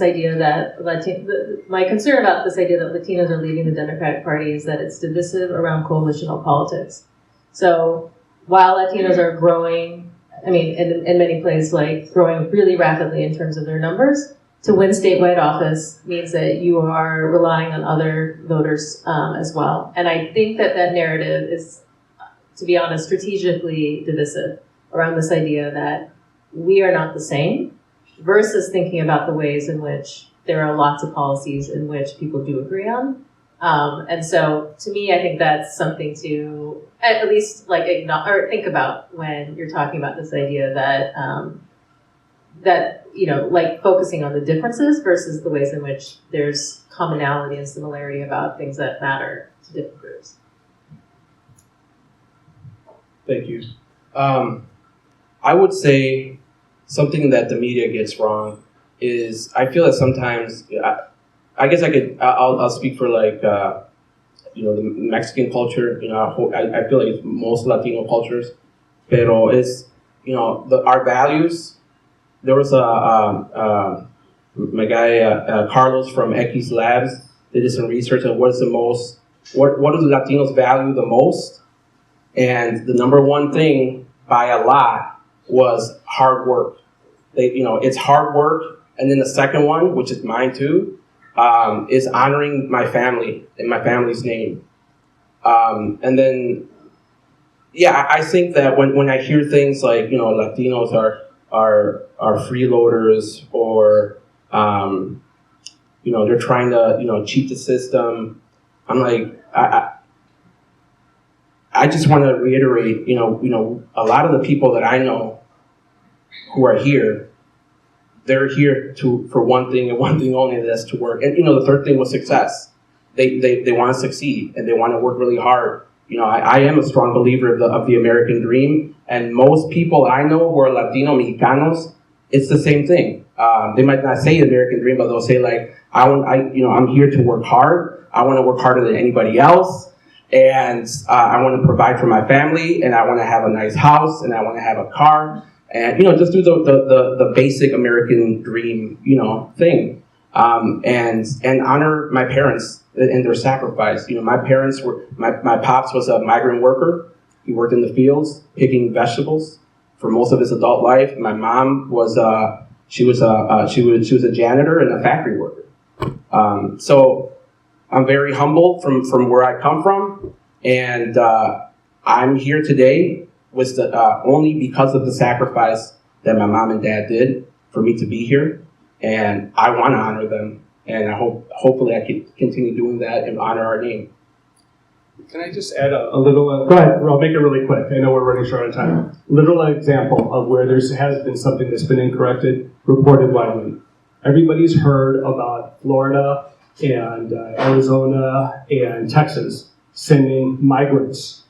idea that my concern about this idea that Latinos are leaving the Democratic Party is that it's divisive around coalitional politics. So while Latinos are growing, I mean, in many places, like growing really rapidly in terms of their numbers, to win statewide office means that you are relying on other voters as well. And I think that narrative is, to be honest, strategically divisive around this idea that we are not the same, versus thinking about the ways in which there are lots of policies in which people do agree on. And so to me, I think that's something to at least like or think about when you're talking about this idea that, that, you know, like focusing on the differences versus the ways in which there's commonality and similarity about things that matter to different groups. Thank you. I would say something that the media gets wrong is I feel that sometimes, I guess I'll speak for like, you know, the Mexican culture, you know, I feel like it's most Latino cultures, pero it's, you know, our values. There was my guy, Carlos from X Labs, did some research on what do the Latinos value the most? And the number one thing by a lot was hard work. You know, it's hard work. And then the second one, which is mine too, is honoring my family and my family's name. And then, yeah, I think that when I hear things like, you know, Latinos are freeloaders or, you know, they're trying to, you know, cheat the system, I'm like, I just want to reiterate, you know, a lot of the people that I know who are here, they're here for one thing and one thing only, and that's to work. And, you know, the third thing was success. They want to succeed and they want to work really hard. You know, I am a strong believer of the American dream, and most people I know who are Latino Mexicanos, it's the same thing. They might not say the American dream, but they'll say like, I'm here to work hard. I want to work harder than anybody else. And I want to provide for my family, and I want to have a nice house, and I want to have a car, and, you know, just do the basic American dream, you know, thing, and honor my parents and their sacrifice. You know, my parents my pops was a migrant worker. He worked in the fields picking vegetables for most of his adult life. My mom was she was a janitor and a factory worker. So I'm very humble from where I come from, and I'm here today was only because of the sacrifice that my mom and dad did for me to be here, and I want to honor them, and hopefully I can continue doing that and honor our name. Can I just add a little, go ahead, I'll make it really quick. I know we're running short on time. Little example of where there has been something that's been incorrected, reported widely. Everybody's heard about Florida and Arizona and Texas sending migrants,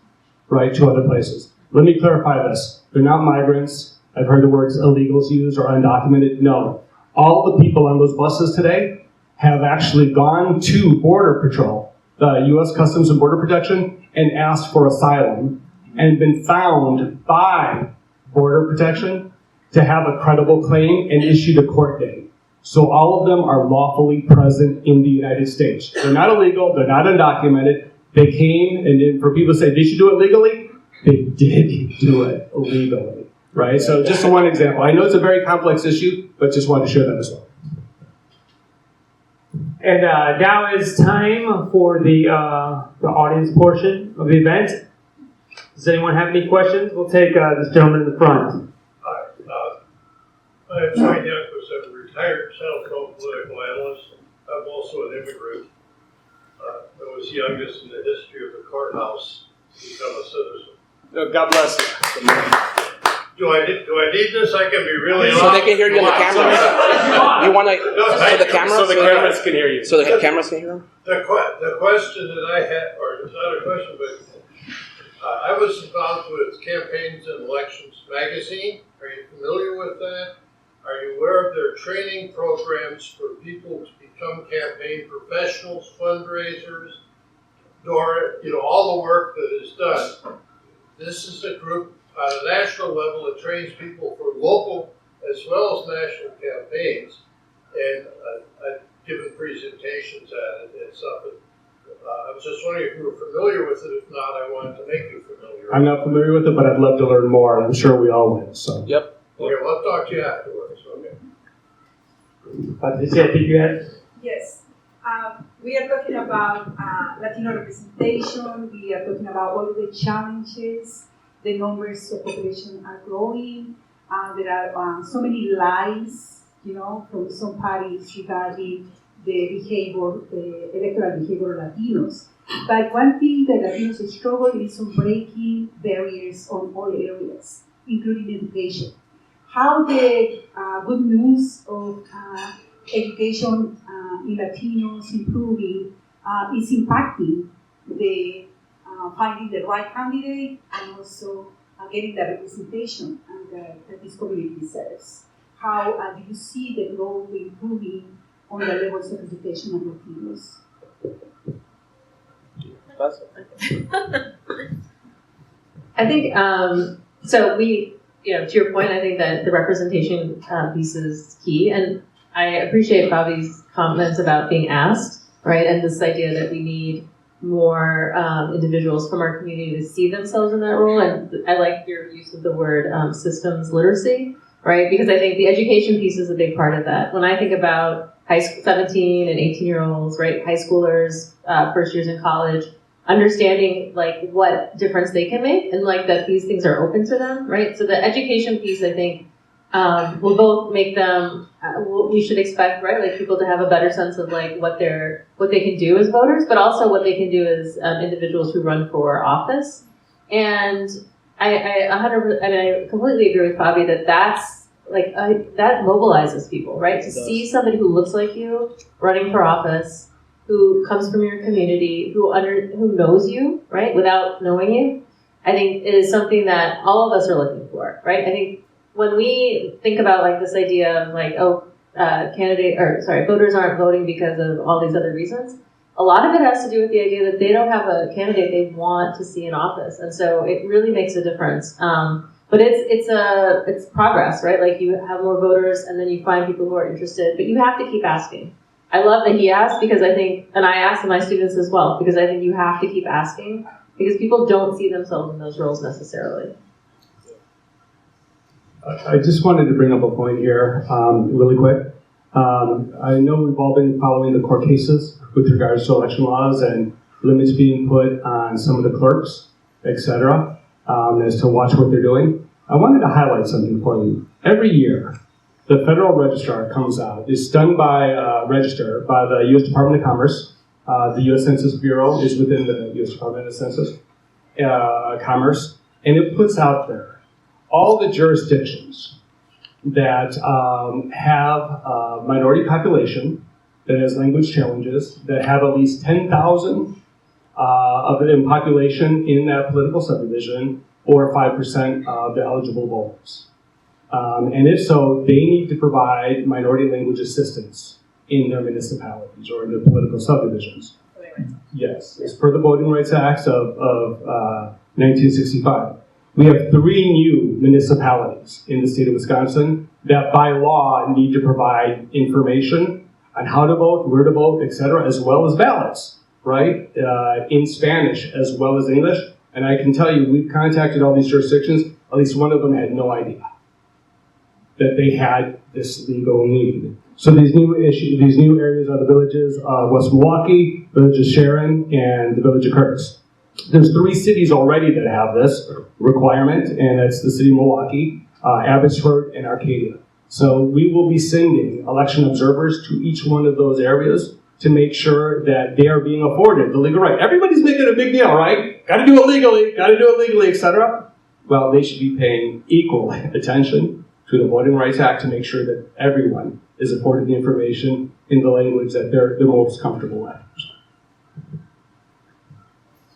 right, to other places. Let me clarify this. They're not migrants. I've heard the words illegals used or undocumented. No. All the people on those buses today have actually gone to Border Patrol, the U.S. Customs and Border Protection, and asked for asylum and been found by Border Protection to have a credible claim and issued a court date. So all of them are lawfully present in the United States. They're not illegal, they're not undocumented. They came, and then for people to say they should do it legally, they did do it legally, right? So just one example. I know it's a very complex issue, but just wanted to share that as well. And now is time for the audience portion of the event. Does anyone have any questions? We'll take this gentleman in the front. Hi, I'm Troy Yankovic. I'm a retired South Dakota political analyst. I'm also an immigrant. I was youngest in the history of the courthouse to become a citizen. God bless you. Do I need this? I can be really So they can hear you on the camera. You want to, so the cameras? So the cameras can hear you. So the cameras can hear them? The question that I had, or it's not a question, but I was involved with Campaigns and Elections magazine. Are you familiar with that? Are you aware of their training programs for people to become campaign professionals, fundraisers, all the work that is done? This is a group on a national level that trains people for local as well as national campaigns, and I've given presentations at it and stuff. I was just wondering if you were familiar with it. If not, I wanted to make you familiar. I'm not familiar with it, but I'd love to learn more. I'm sure we all will. So. Yep. Okay, well, I'll talk to you afterwards. Okay. Patricia, I think you had. Yes. We are talking about Latino representation. We are talking about all the challenges. The numbers of population are growing. There are so many lies, from some parties regarding the behavior, the electoral behavior of Latinos. But one thing that Latinos struggle is on breaking barriers on all areas, including education. How the good news of education in Latinos improving is impacting the finding the right candidate and also getting the representation that this community deserves. How do you see the growth improving on the levels of education of Latinos? I think, so we, to your point, I think that the representation piece is key. And I appreciate Fabi's comments about being asked, right? And this idea that we need more individuals from our community to see themselves in that role. And I like your use of the word systems literacy, right? Because I think the education piece is a big part of that. When I think about 17 and 18-year-olds, right, high schoolers, first years in college, understanding like what difference they can make and like that these things are open to them, right? So the education piece, I think, will both make them, we should expect, right, like people to have a better sense of like what they can do as voters, but also what they can do as individuals who run for office. And I completely agree with Fabi that that's like, that mobilizes people, right? To see somebody who looks like you running for office, who comes from your community, who knows you, right, without knowing you, I think is something that all of us are looking for, right? I think when we think about like this idea of like, voters aren't voting because of all these other reasons, a lot of it has to do with the idea that they don't have a candidate they want to see in office, and so it really makes a difference. But it's progress, right? Like you have more voters, and then you find people who are interested, but you have to keep asking. I love that he asked because I think, and I ask my students as well, because I think you have to keep asking because people don't see themselves in those roles necessarily. I just wanted to bring up a point here really quick. I know we've all been following the court cases with regards to election laws and limits being put on some of the clerks, etc., as to watch what they're doing. I wanted to highlight something for you. Every year, the Federal Registrar comes out. It's done by the U.S. Department of Commerce, The U.S. Census Bureau is within the U.S. Department of Census, Commerce, and it puts out there all the jurisdictions that have a minority population, that has language challenges, that have at least 10,000 of it in population in that political subdivision, or 5% of the eligible voters. And if so, they need to provide minority language assistance in their municipalities or in their political subdivisions. Yes, it's per the Voting Rights Act of 1965. We have 3 new municipalities in the state of Wisconsin that by law need to provide information on how to vote, where to vote, etc., as well as ballots, right? In Spanish as well as English. And I can tell you, we've contacted all these jurisdictions, at least one of them had no idea that they had this legal need. So these new areas are the villages of West Milwaukee, village of Sharon, and the village of Curtis. There's 3 cities already that have this requirement, and that's the city of Milwaukee, Abbotsford, and Arcadia. So we will be sending election observers to each one of those areas to make sure that they are being afforded the legal right. Everybody's making a big deal, right? Got to do it legally, etc. Well, they should be paying equal attention to the Voting Rights Act to make sure that everyone is afforded the information in the language that they're most comfortable with.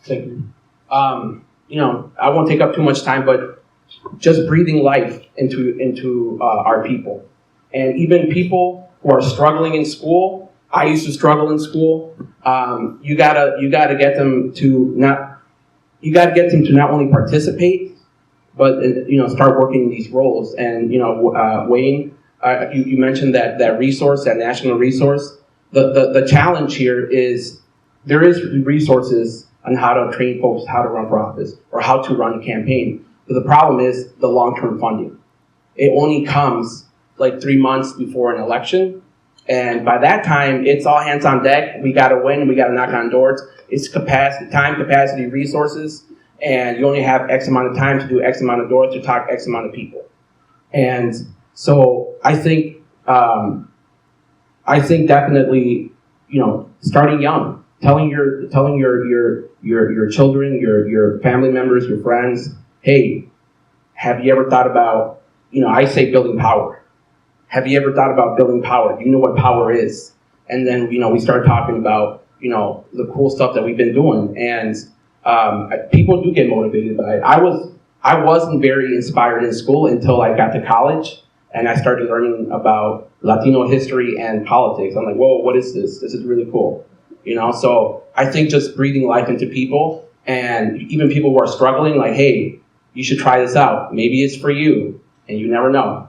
Thank you. I won't take up too much time, but just breathing life into our people, and even people who are struggling in school. I used to struggle in school. You gotta get them to not only participate, but start working in these roles. And Wayne, you mentioned that resource, that national resource. The challenge here is there is resources on how to train folks how to run for office or how to run a campaign. But the problem is the long-term funding. It only comes like 3 months before an election. And by that time, it's all hands on deck. We got to win. We got to knock on doors. It's time, capacity, resources. And you only have X amount of time to do X amount of doors to talk X amount of people. And so I think definitely, starting young, telling your children, your family members, your friends, hey, have you ever thought about, I say building power. Have you ever thought about building power? Do you know what power is? And then, we start talking about, the cool stuff that we've been doing. And people do get motivated by it. I wasn't very inspired in school until I got to college and I started learning about Latino history and politics. I'm like, whoa, what is this? This is really cool. So I think just breathing life into people, and even people who are struggling, like, hey, you should try this out. Maybe it's for you, and you never know.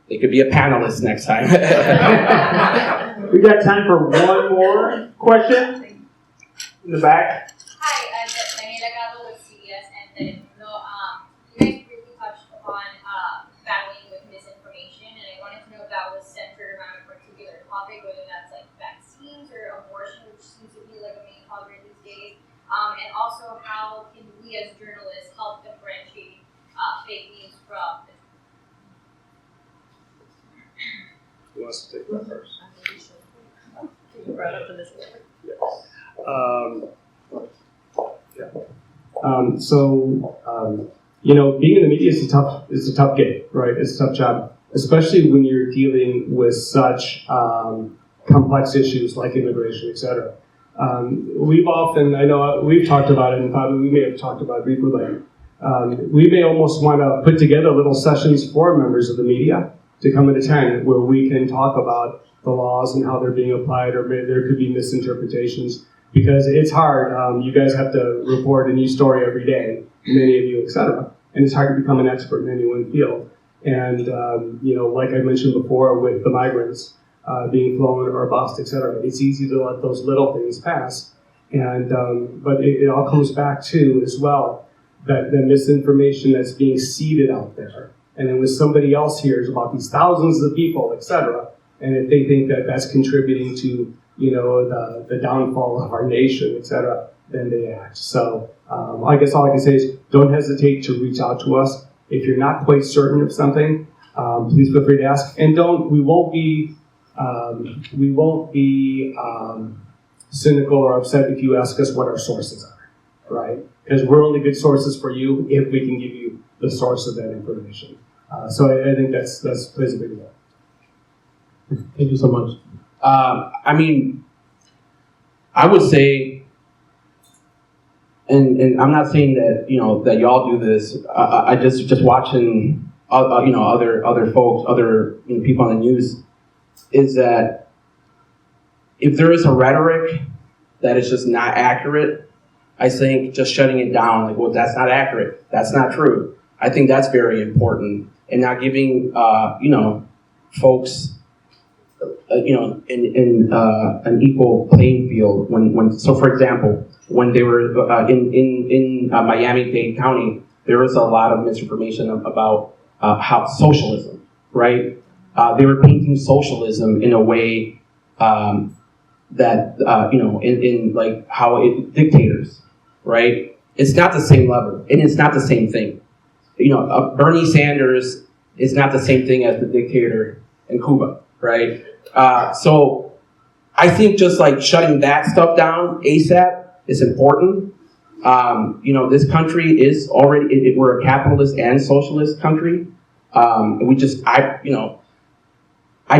They could be a panelist next time. We got time for one more question in the back. Hi, I'm Ricardo with CBS, and you guys briefly touched upon battling with misinformation, and I wanted to know if that was centered around a particular topic, whether that's like vaccines or abortion, which seems to be like a main topic these days, and also how can we as journalists help differentiate fake news from the Who wants to take that first? You brought up in this being in the media is a tough gig, right? It's a tough job, especially when you're dealing with such complex issues like immigration, et cetera. We've talked about it, and Fabi, we may have talked about it briefly. We may almost want to put together little sessions for members of the media to come and attend, where we can talk about the laws and how they're being applied, or maybe there could be misinterpretations, because it's hard. You guys have to report a new story every day, many of you, et cetera, and it's hard to become an expert in any one field. And like I mentioned before, with the migrants being flown or bust, et cetera, it's easy to let those little things pass. And but it all comes back to, as well, that the misinformation that's being seeded out there. And then when somebody else hears about these thousands of people, et cetera, and if they think that that's contributing to, the downfall of our nation, et cetera, then they act. So I guess all I can say is don't hesitate to reach out to us. If you're not quite certain of something, please feel free to ask. And we won't be cynical or upset if you ask us what our sources are, right? Because we're only good sources for you if we can give you the source of that information. So I think that's plays a big role. Thank you so much. I mean, I would say, and I'm not saying that that y'all do this. I just watching other folks, other people on the news, is that if there is a rhetoric that is just not accurate, I think just shutting it down, like, well, that's not accurate, that's not true. I think that's very important, and not giving folks in an equal playing field. When so, for example, when they were in Miami-Dade County, there was a lot of misinformation about how socialism, right? They were painting socialism in a way that in like how dictators, right? It's not the same level, and it's not the same thing. Bernie Sanders is not the same thing as the dictator in Cuba, right? So I think just like shutting that stuff down ASAP is important. This country is already, we're a capitalist and socialist country. I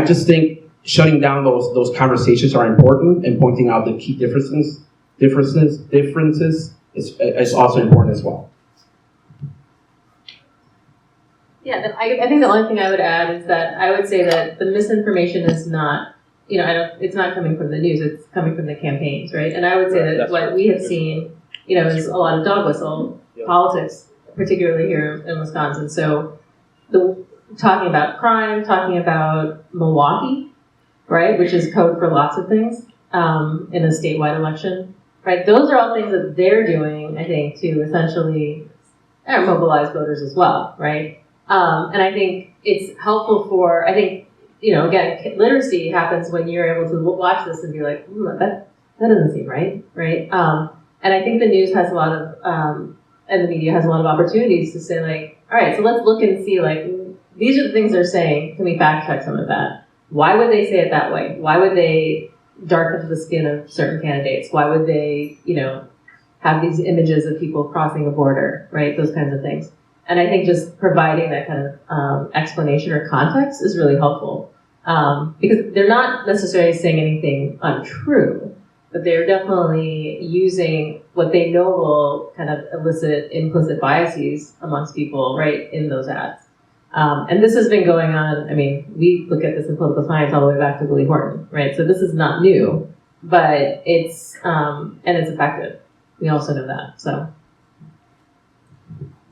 just think shutting down those conversations are important, and pointing out the key differences is also important as well. Yeah, I think the only thing I would add is that I would say that the misinformation is not, it's not coming from the news, it's coming from the campaigns, right? And I would say that what we have seen, is a lot of dog whistle politics, particularly here in Wisconsin. So talking about crime, talking about Milwaukee, right, which is code for lots of things in a statewide election, right? Those are all things that they're doing, I think, to essentially mobilize voters as well, right? And I think it's helpful again, literacy happens when you're able to watch this and be like, that doesn't seem right, right? And I think the news has a lot of, and the media has a lot of opportunities to say, like, all right, so let's look and see, like, these are the things they're saying. Can we fact check some of that? Why would they say it that way? Why would they darken the skin of certain candidates? Why would they, have these images of people crossing a border, right? Those kinds of things. And I think just providing that kind of explanation or context is really helpful, because they're not necessarily saying anything untrue, but they're definitely using what they know will kind of elicit implicit biases amongst people, right, in those ads. And this has been going on. I mean, we look at this in political science all the way back to Willie Horton, right? So this is not new, but it's and it's effective. We also know that. So.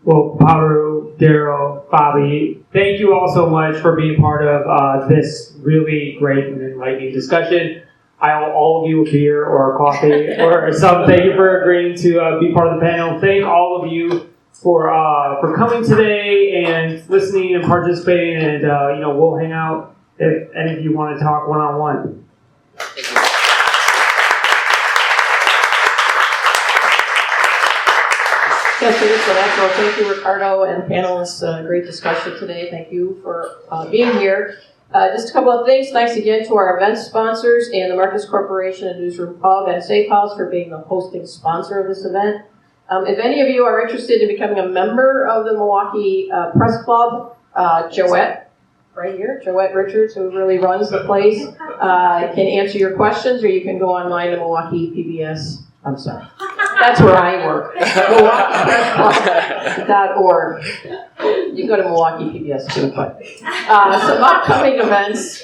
Well, Paru, Darryl, Fabi, thank you all so much for being part of this really great and enlightening discussion. I owe all of you a beer or a coffee or something. Thank you for agreeing to be part of the panel. Thank all of you for coming today and listening and participating. And we'll hang out if any of you want to talk one-on-one. Yes, it is. So that's all. Thank you, Ricardo and panelists. Great discussion today. Thank you for being here. Just a couple of things. Thanks again to our event sponsors and the Marcus Corporation and Newsroom Pub and Safe House for being the hosting sponsor of this event. If any of you are interested in becoming a member of the Milwaukee Press Club, Joette, right here, Joette Richards, who really runs the place, can answer your questions, or you can go online to Milwaukee PBS. I'm sorry. That's where I work. MilwaukeePressClub.org. You can go to Milwaukee PBS too, but some upcoming events.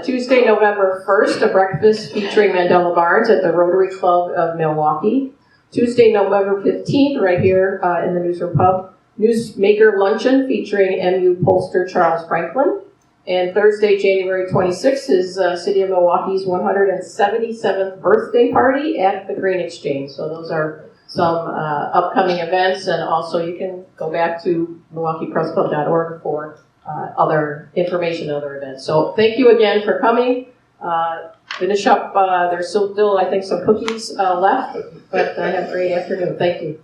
Tuesday, November 1st, a breakfast featuring Mandela Barnes at the Rotary Club of Milwaukee. Tuesday, November 15th, right here in the Newsroom Pub, Newsmaker Luncheon featuring MU pollster Charles Franklin. And Thursday, January 26th, is City of Milwaukee's 177th birthday party at the Green Exchange. So those are some upcoming events, and also you can go back to MilwaukeePressClub.org for other information, other events. So thank you again for coming. Finish up. There's still, I think, some cookies left, but have a great afternoon. Thank you.